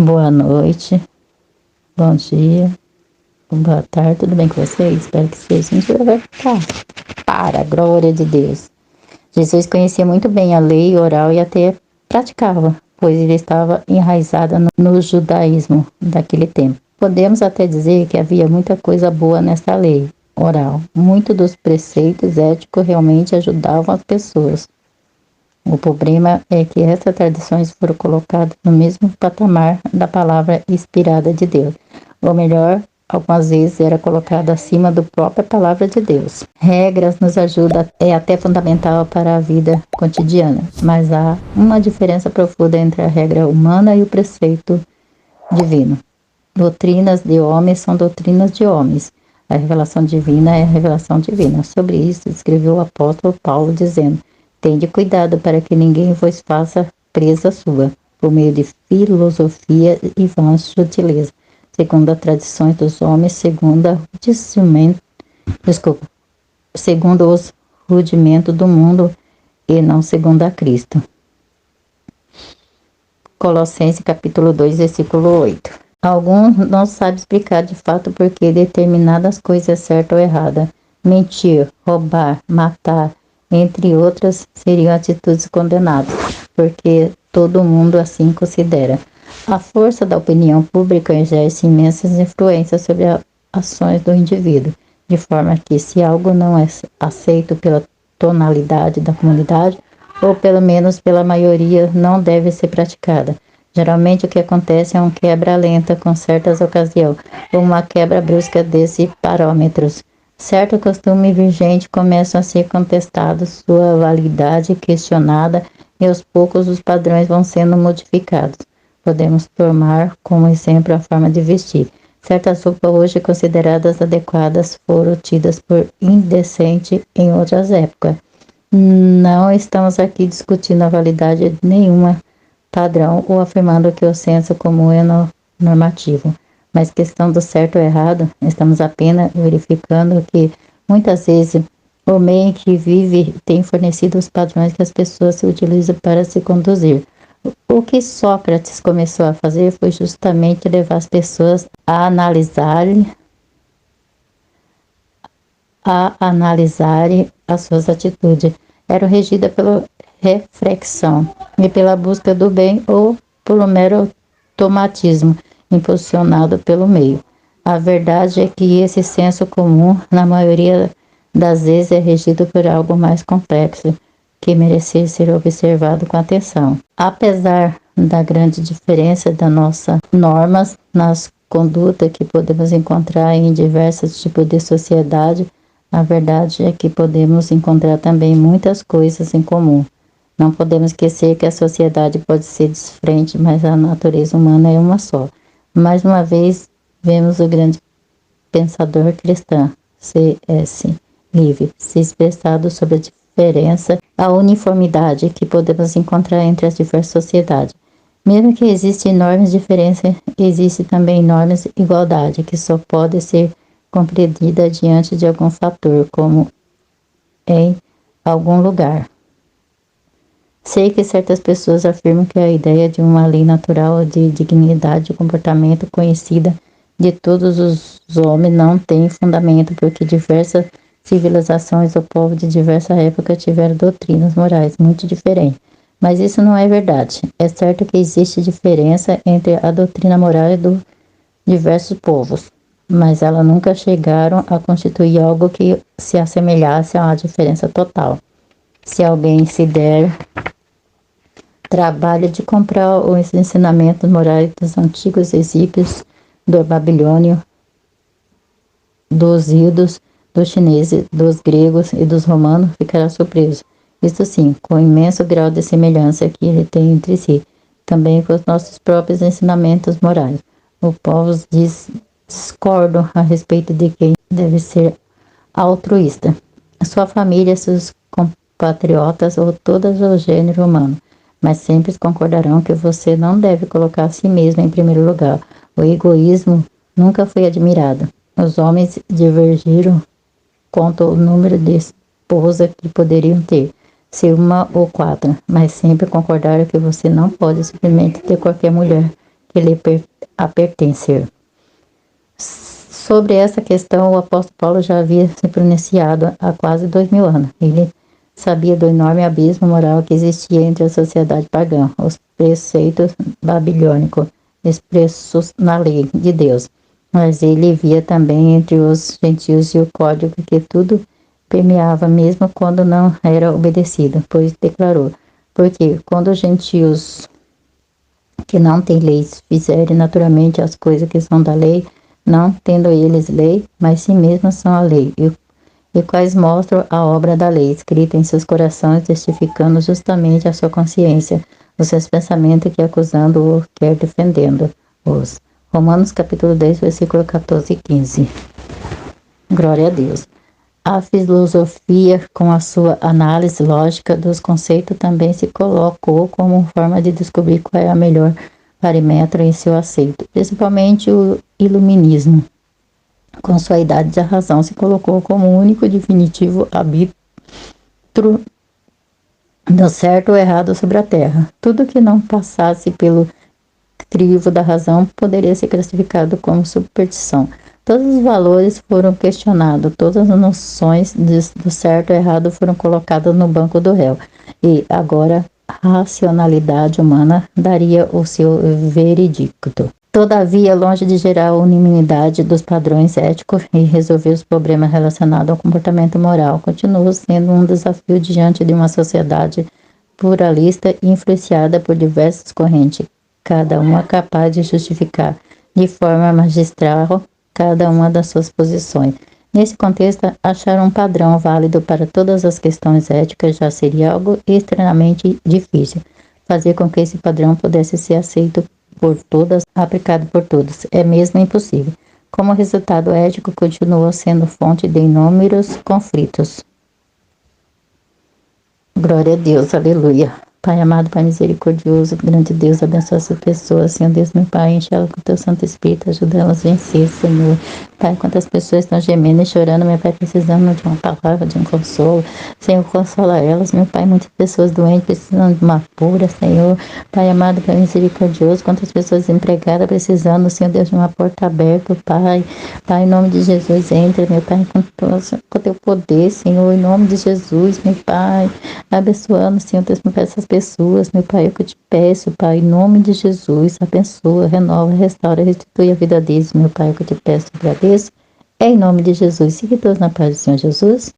Boa noite, bom dia, boa tarde, tudo bem com vocês? Espero que seja. A gente vai ficar para a glória de Deus. Jesus conhecia muito bem a lei oral e até praticava, pois ele estava enraizado no judaísmo daquele tempo. Podemos até dizer que havia muita coisa boa nessa lei oral. Muitos dos preceitos éticos realmente ajudavam as pessoas. O problema é que essas tradições foram colocadas no mesmo patamar da palavra inspirada de Deus. Ou melhor, algumas vezes era colocada acima da própria palavra de Deus. Regras nos ajudam, é até fundamental para a vida cotidiana, mas há uma diferença profunda entre a regra humana e o preceito divino. Doutrinas de homens são doutrinas de homens. A revelação divina é a revelação divina. Sobre isso, escreveu o apóstolo Paulo, dizendo: tende cuidado para que ninguém vos faça presa sua, por meio de filosofia e vãs sutileza, segundo as tradições dos homens, segundo os rudimentos do mundo, e não segundo a Cristo. Colossenses capítulo 2, versículo 8. Alguns não sabem explicar de fato por que determinadas coisas é certa ou errada. Mentir, roubar, matar, entre outras, seriam atitudes condenadas, porque todo mundo assim considera. A força da opinião pública exerce imensas influências sobre as ações do indivíduo, de forma que, se algo não é aceito pela tonalidade da comunidade, ou pelo menos pela maioria, não deve ser praticada. Geralmente o que acontece é um quebra lenta com certas ocasiões, ou uma quebra brusca desses parâmetros. Certo costume vigente começa a ser contestado, sua validade questionada, e aos poucos os padrões vão sendo modificados. Podemos tomar como exemplo a forma de vestir. Certas roupas hoje consideradas adequadas foram tidas por indecente em outras épocas. Não estamos aqui discutindo a validade de nenhuma padrão ou afirmando que o senso comum é normativo. Mas questão do certo ou errado, estamos apenas verificando que muitas vezes o meio em que vive tem fornecido os padrões que as pessoas se utilizam para se conduzir. O que Sócrates começou a fazer foi justamente levar as pessoas a analisarem as suas atitudes. Eram regidas pela reflexão e pela busca do bem ou pelo mero automatismo impulsionado pelo meio. A verdade é que esse senso comum, na maioria das vezes, é regido por algo mais complexo, que merecia ser observado com atenção. Apesar da grande diferença das nossas normas nas condutas que podemos encontrar em diversos tipos de sociedade, a verdade é que podemos encontrar também muitas coisas em comum. Não podemos esquecer que a sociedade pode ser diferente, mas a natureza humana é uma só. Mais uma vez, vemos o grande pensador cristão, C.S. Lewis, se expressado sobre a diferença, a uniformidade que podemos encontrar entre as diversas sociedades. Mesmo que existem enormes diferenças, existe também enormes igualdade, que só pode ser compreendida diante de algum fator, como em algum lugar. Sei que certas pessoas afirmam que a ideia de uma lei natural de dignidade e comportamento conhecida de todos os homens não tem fundamento, porque diversas civilizações ou povos de diversas épocas tiveram doutrinas morais muito diferentes. Mas isso não é verdade. É certo que existe diferença entre a doutrina moral dos diversos povos, mas elas nunca chegaram a constituir algo que se assemelhasse a uma diferença total. Se alguém se der trabalho de comprar os ensinamentos morais dos antigos egípcios, do babilônio, dos idos, dos chineses, dos gregos e dos romanos, ficará surpreso. Isto sim, com o imenso grau de semelhança que ele tem entre si, também com os nossos próprios ensinamentos morais. Os povos discordam a respeito de quem deve ser altruísta, sua família, seus compatriotas ou todo o gênero humano. Mas sempre concordarão que você não deve colocar a si mesmo em primeiro lugar. O egoísmo nunca foi admirado. Os homens divergiram quanto ao número de esposas que poderiam ter, se uma ou quatro, mas sempre concordaram que você não pode simplesmente ter qualquer mulher que lhe a pertencer. Sobre essa questão, o apóstolo Paulo já havia se pronunciado há quase 2000 anos. Ele sabia do enorme abismo moral que existia entre a sociedade pagã, os preceitos babilônicos expressos na lei de Deus. Mas ele via também entre os gentios e o código que tudo permeava, mesmo quando não era obedecido, pois declarou: porque quando os gentios que não têm leis fizerem naturalmente as coisas que são da lei, não tendo eles lei, mas si mesmos são a lei, e quais mostram a obra da lei, escrita em seus corações, testificando justamente a sua consciência, os seus pensamentos que acusando-o, quer defendendo-os. Romanos capítulo 10, versículo 14 e 15. Glória a Deus. A filosofia, com a sua análise lógica dos conceitos, também se colocou como forma de descobrir qual é a melhor parâmetro em seu aceito, principalmente o iluminismo. Com sua idade da razão, se colocou como o único definitivo arbítrio do certo ou errado sobre a Terra. Tudo que não passasse pelo crivo da razão poderia ser classificado como superstição. Todos os valores foram questionados, todas as noções do certo e errado foram colocadas no banco do réu. E agora a racionalidade humana daria o seu veredicto. Todavia, longe de gerar a unanimidade dos padrões éticos e resolver os problemas relacionados ao comportamento moral, continua sendo um desafio diante de uma sociedade pluralista e influenciada por diversas correntes, cada uma capaz de justificar de forma magistral cada uma das suas posições. Nesse contexto, achar um padrão válido para todas as questões éticas já seria algo extremamente difícil. Fazer com que esse padrão pudesse ser aceito por todas, aplicado por todos, é mesmo impossível. Como resultado, ético continua sendo fonte de inúmeros conflitos. Glória a Deus, aleluia. Pai amado, Pai misericordioso, grande Deus, abençoa essas pessoas, Senhor Deus, meu Pai, enche ela com o teu Santo Espírito, ajuda elas a vencer, Senhor. Pai, quantas pessoas estão gemendo e chorando, meu Pai, precisando de uma palavra, de um consolo, Senhor, consola elas, meu Pai, muitas pessoas doentes precisando de uma cura, Senhor. Pai amado, Pai misericordioso, quantas pessoas desempregadas precisando, Senhor Deus, de uma porta aberta, Pai. Pai, em nome de Jesus, entra, meu Pai, com teu poder, Senhor, em nome de Jesus, meu Pai, abençoando, Senhor Deus, meu Pai, essas pessoas, meu Pai, eu te peço, Pai, em nome de Jesus, abençoa, renova, restaura, restitui a vida deles, meu Pai, eu te peço, agradeço, em nome de Jesus, siga todos na paz do Senhor Jesus.